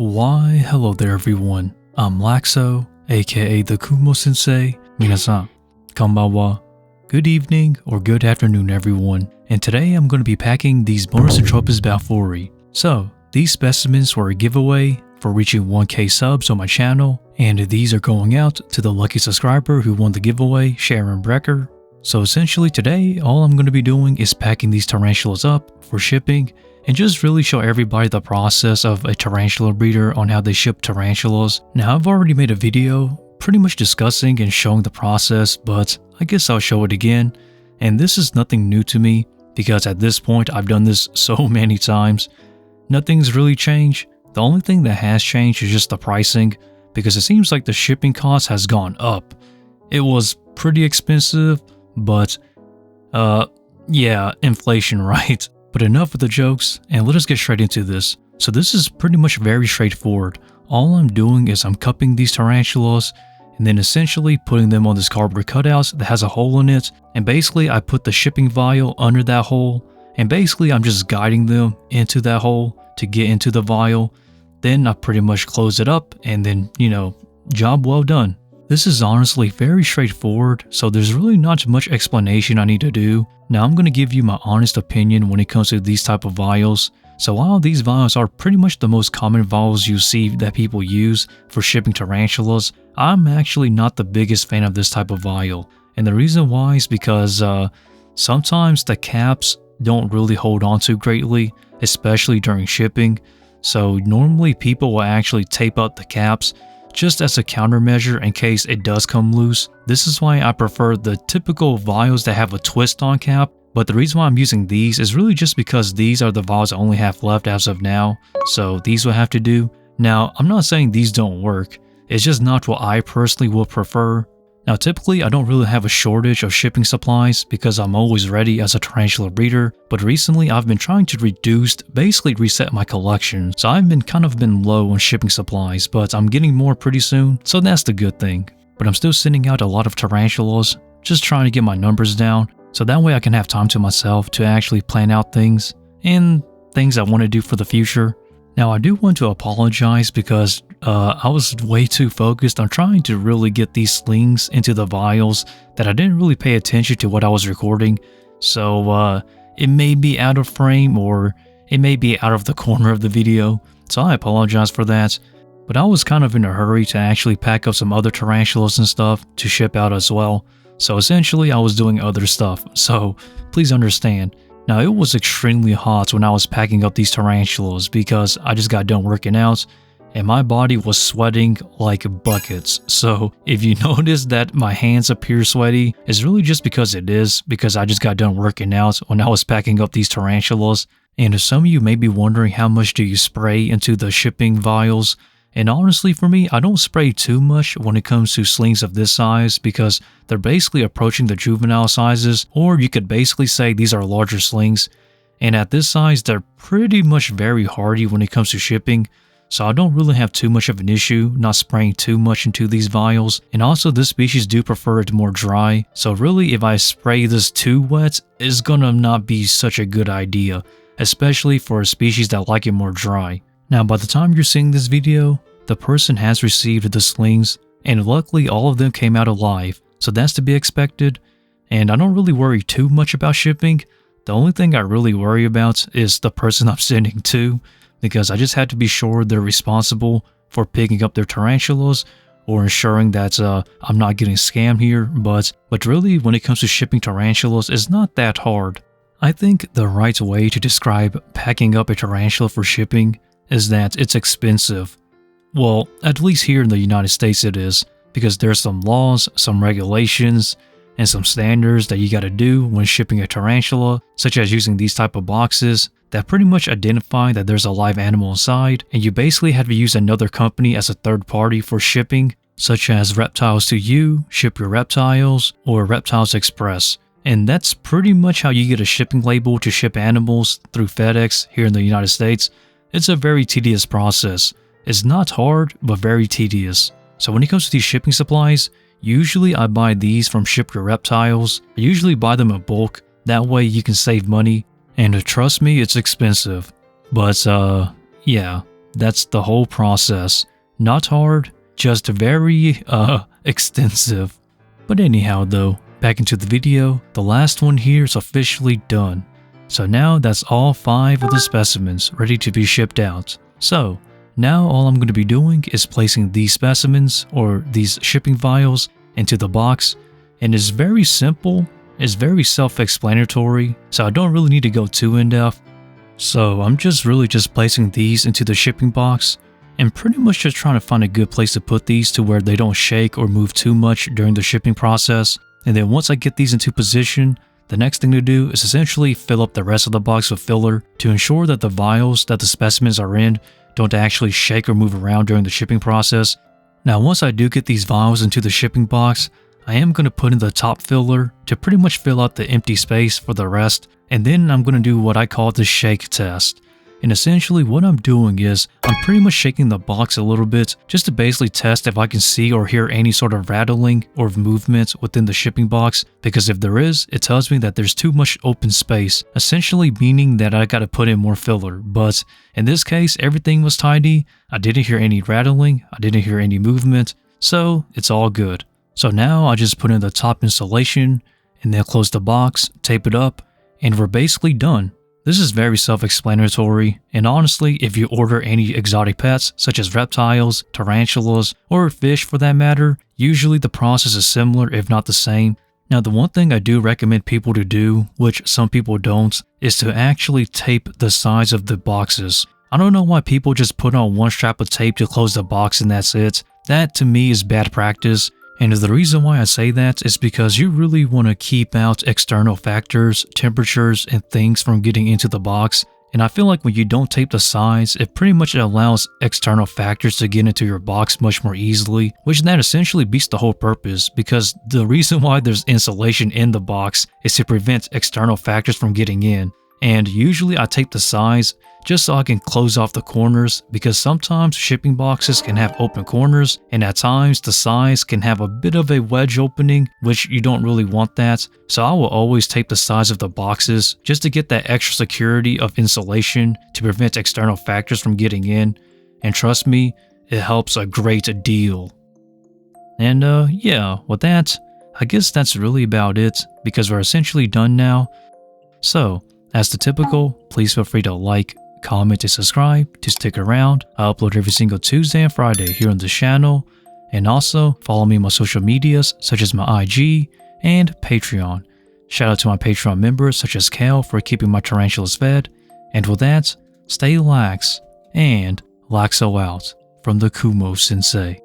Why, hello there everyone. I'm Laxow, aka the Kumo Sensei. Minasan, konbanwa. Good evening or good afternoon everyone. And today I'm going to be packing these Monocentropus balfouri. So, these specimens were a giveaway for reaching 1k subs on my channel, and these are going out to the lucky subscriber who won the giveaway, Sharon Brecker. So essentially today, all I'm going to be doing is packing these tarantulas up for shipping and just really show everybody the process of a tarantula breeder on how they ship tarantulas. Now I've already made a video pretty much discussing and showing the process, but I guess I'll show it again. And this is nothing new to me because at this point I've done this so many times. Nothing's really changed. The only thing that has changed is just the pricing, because it seems like the shipping cost has gone up. It was pretty expensive, but yeah, inflation, right? But enough with the jokes, and let us get straight into this. So this is pretty much very straightforward. All I'm doing is I'm cupping these tarantulas and then essentially putting them on this cardboard cutout that has a hole in it, and basically I put the shipping vial under that hole, and basically I'm just guiding them into that hole to get into the vial. Then I pretty much close it up and then, job well done. This is honestly very straightforward, so there's really not much explanation I need to do. Now I'm going to give you my honest opinion when it comes to these type of vials. So while these vials are pretty much the most common vials you see that people use for shipping tarantulas, I'm actually not the biggest fan of this type of vial. And the reason why is because sometimes the caps don't really hold on to greatly, especially during shipping. So normally people will actually tape up the caps just as a countermeasure in case it does come loose. This is why I prefer the typical vials that have a twist on cap, but the reason why I'm using these is really just because these are the vials I only have left as of now, so these will have to do. Now, I'm not saying these don't work, it's just not what I personally would prefer. Now typically I don't really have a shortage of shipping supplies because I'm always ready as a tarantula breeder, but recently I've been trying to basically reset my collection, so I've been low on shipping supplies, but I'm getting more pretty soon, so that's the good thing. But I'm still sending out a lot of tarantulas, just trying to get my numbers down, so that way I can have time to myself to actually plan out things, and things I want to do for the future. Now I do want to apologize because I was way too focused on trying to really get these slings into the vials that I didn't really pay attention to what I was recording. So it may be out of frame or it may be out of the corner of the video. So I apologize for that. But I was kind of in a hurry to actually pack up some other tarantulas and stuff to ship out as well. So essentially I was doing other stuff. So please understand. Now it was extremely hot when I was packing up these tarantulas because I just got done working out and my body was sweating like buckets. So if you notice that my hands appear sweaty, it's really just because I just got done working out when I was packing up these tarantulas. And some of you may be wondering how much do you spray into the shipping vials. And honestly for me, I don't spray too much when it comes to slings of this size because they're basically approaching the juvenile sizes, or you could basically say these are larger slings. And at this size, they're pretty much very hardy when it comes to shipping. So I don't really have too much of an issue not spraying too much into these vials. And also this species do prefer it more dry. So really if I spray this too wet, it's gonna not be such a good idea, especially for a species that like it more dry. Now by the time you're seeing this video, the person has received the slings, and luckily all of them came out alive, so that's to be expected. And I don't really worry too much about shipping. The only thing I really worry about is the person I'm sending to, because I just had to be sure they're responsible for picking up their tarantulas or ensuring that I'm not getting scammed here, but really when it comes to shipping tarantulas, it's not that hard. I think the right way to describe packing up a tarantula for shipping is that it's expensive. Well, at least here in the United States it is, because there's some laws, some regulations, and some standards that you gotta do when shipping a tarantula, such as using these type of boxes that pretty much identify that there's a live animal inside, and you basically have to use another company as a third party for shipping, such as Reptiles to You, Ship Your Reptiles, or Reptiles Express. And that's pretty much how you get a shipping label to ship animals through FedEx here in the United States. It's a very tedious process. It's not hard, but very tedious. So when it comes to these shipping supplies, usually I buy these from Ship Your Reptiles. I usually buy them in bulk, that way you can save money. And trust me, it's expensive. But yeah, that's the whole process. Not hard, just very, extensive. But anyhow though, back into the video, the last one here is officially done. So now that's all 5 of the specimens ready to be shipped out. So now all I'm going to be doing is placing these specimens or these shipping vials into the box, and it's very simple, it's very self-explanatory, so I don't really need to go too in-depth. So I'm just placing these into the shipping box and pretty much just trying to find a good place to put these to where they don't shake or move too much during the shipping process. And then once I get these into position, the next thing to do is essentially fill up the rest of the box with filler to ensure that the vials that the specimens are in don't actually shake or move around during the shipping process. Now once I do get these vials into the shipping box, I am going to put in the top filler to pretty much fill out the empty space for the rest, and then I'm going to do what I call the shake test. And essentially what I'm doing is I'm pretty much shaking the box a little bit just to basically test if I can see or hear any sort of rattling or movement within the shipping box, because if there is, it tells me that there's too much open space, essentially meaning that I gotta put in more filler. But in this case, everything was tidy, I didn't hear any rattling, I didn't hear any movement, so it's all good. So now I just put in the top insulation and then close the box, tape it up, and we're basically done. This is very self-explanatory, and honestly, if you order any exotic pets such as reptiles, tarantulas, or fish for that matter, usually the process is similar if not the same. Now the one thing I do recommend people to do, which some people don't, is to actually tape the sides of the boxes. I don't know why people just put on one strap of tape to close the box and that's it. That to me is bad practice. And the reason why I say that is because you really want to keep out external factors, temperatures, and things from getting into the box. And I feel like when you don't tape the sides, it pretty much allows external factors to get into your box much more easily, which that essentially beats the whole purpose, because the reason why there's insulation in the box is to prevent external factors from getting in. And usually I tape the sides just so I can close off the corners, because sometimes shipping boxes can have open corners, and at times the sides can have a bit of a wedge opening, which you don't really want that. So I will always tape the sides of the boxes just to get that extra security of insulation to prevent external factors from getting in, and trust me, it helps a great deal. And yeah, with that, I guess that's really about it, because we're essentially done now. So as the typical, please feel free to like, comment, and subscribe to stick around. I upload every single Tuesday and Friday here on the channel, and also follow me on my social medias such as my IG and Patreon. Shout out to my Patreon members such as Kale for keeping my tarantulas fed. And with that, stay lax, and Laxow out from the Kumo Sensei.